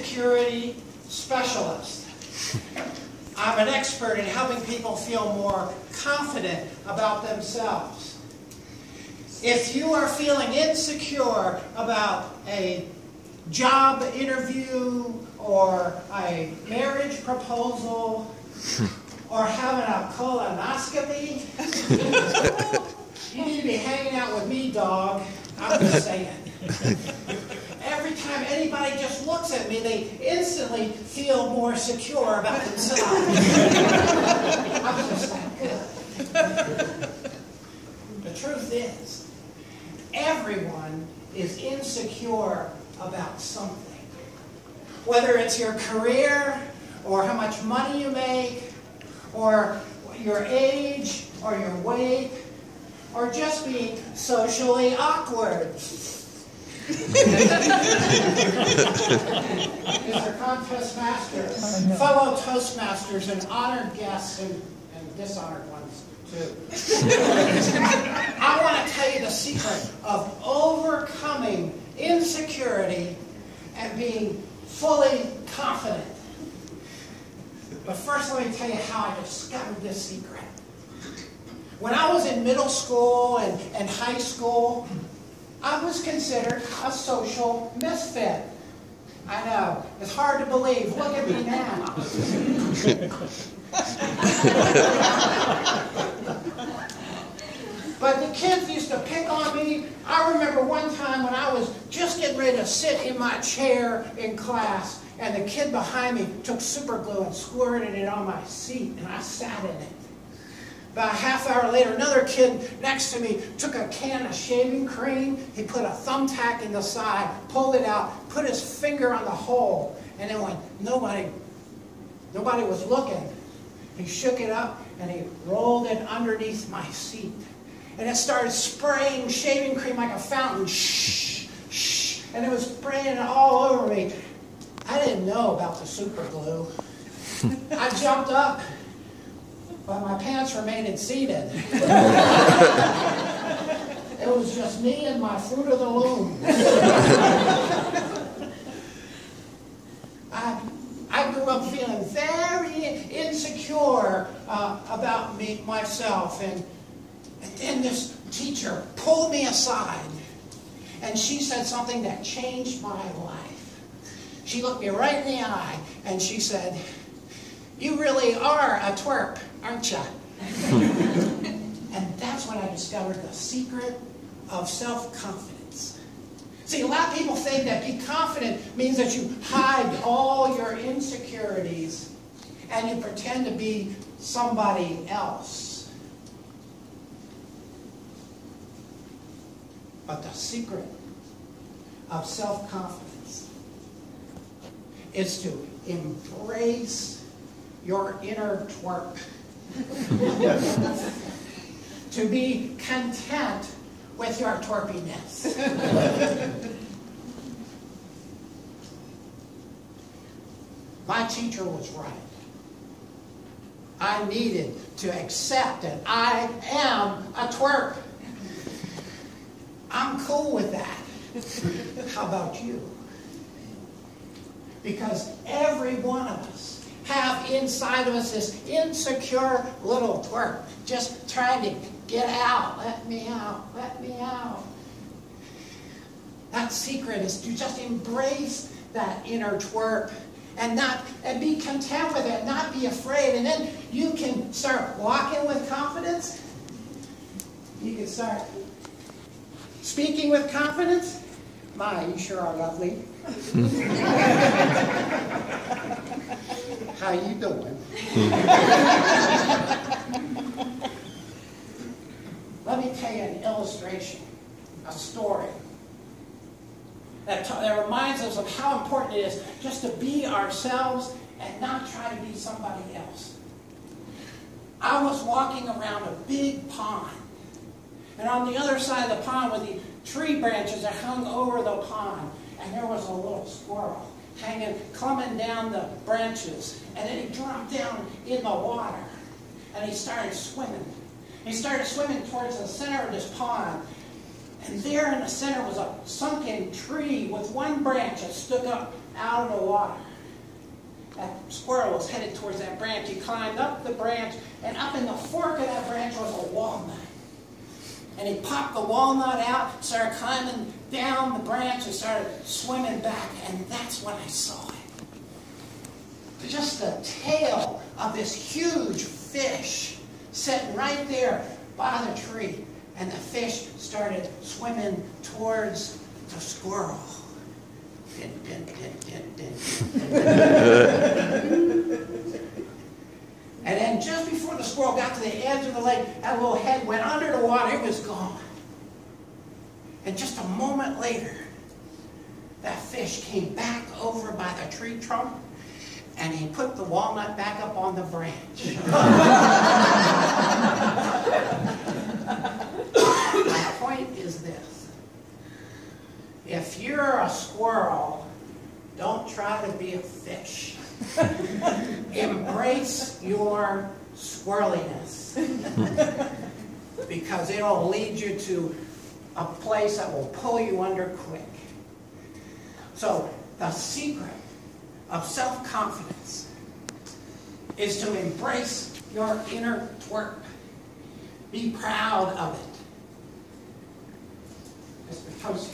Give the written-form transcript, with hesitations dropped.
insecurity specialist. I'm an expert in helping people feel more confident about themselves. If you are feeling insecure about a job interview or a marriage proposal or having a colonoscopy, you need to be hanging out with me, dog. I'm just saying. Every time anybody just looks at me, they instantly feel more secure about themselves. I'm just that good. The truth is, everyone is insecure about something. Whether it's your career, or how much money you make, or your age, or your weight, or just being socially awkward. Mr. Contest Master, fellow Toastmasters, and honored guests, and dishonored ones too. I want to tell you the secret of overcoming insecurity and being fully confident. But first, let me tell you how I discovered this secret. When I was in middle school and high school, I was considered a social misfit. I know, it's hard to believe. Look at me now. But the kids used to pick on me. I remember one time when I was just getting ready to sit in my chair in class, and the kid behind me took super glue and squirted it on my seat, and I sat in it. About a half hour later, another kid next to me took a can of shaving cream. He put a thumbtack in the side, pulled it out, put his finger on the hole, and then when nobody was looking, he shook it up and he rolled it underneath my seat. And it started spraying shaving cream like a fountain. Shh, shh. And it was spraying it all over me. I didn't know about the super glue. I jumped up, but my pants remained seated. It was just me and my Fruit of the Loom. I grew up feeling very insecure about myself, and then this teacher pulled me aside, and she said something that changed my life. She looked me right in the eye, and she said, "You really are a twerp, aren't you?" And that's when I discovered the secret of self-confidence. See, a lot of people think that be confident means that you hide all your insecurities and you pretend to be somebody else. But the secret of self-confidence is to embrace your inner twerp. To be content with your twerpiness. My teacher was right. I needed to accept that I am a twerp. I'm cool with that. How about you? Because every one of us have inside of us this insecure little twerp, just trying to get out. Let me out. Let me out. That secret is to just embrace that inner twerp and be content with it, not be afraid. And then you can start walking with confidence. You can start speaking with confidence. My, you sure are lovely. How you doing? Let me tell you an illustration, a story that reminds us of how important it is just to be ourselves and not try to be somebody else. I was walking around a big pond, and on the other side of the pond were the tree branches that hung over the pond, and there was a little squirrel climbing down the branches, and then he dropped down in the water, and he started swimming. He started swimming towards the center of this pond, and there in the center was a sunken tree with one branch that stuck up out of the water. That squirrel was headed towards that branch. He climbed up the branch, and up in the fork of that branch was a walnut. And he popped the walnut out, started climbing down the branch, and started swimming back, and that's when I saw it. Just the tail of this huge fish sitting right there by the tree, and the fish started swimming towards the squirrel. Din, din, din, din, din. And then just before the squirrel got to the edge of the lake, that little head went under the water. It was gone. And just a moment later, that fish came back over by the tree trunk, and he put the walnut back up on the branch. My point is this. If you're a squirrel, don't try to be a fish. Embrace your squirreliness, because it'll lead you to a place that will pull you under quick. So the secret of self-confidence is to embrace your inner twerp. Be proud of it. Mr. Toast.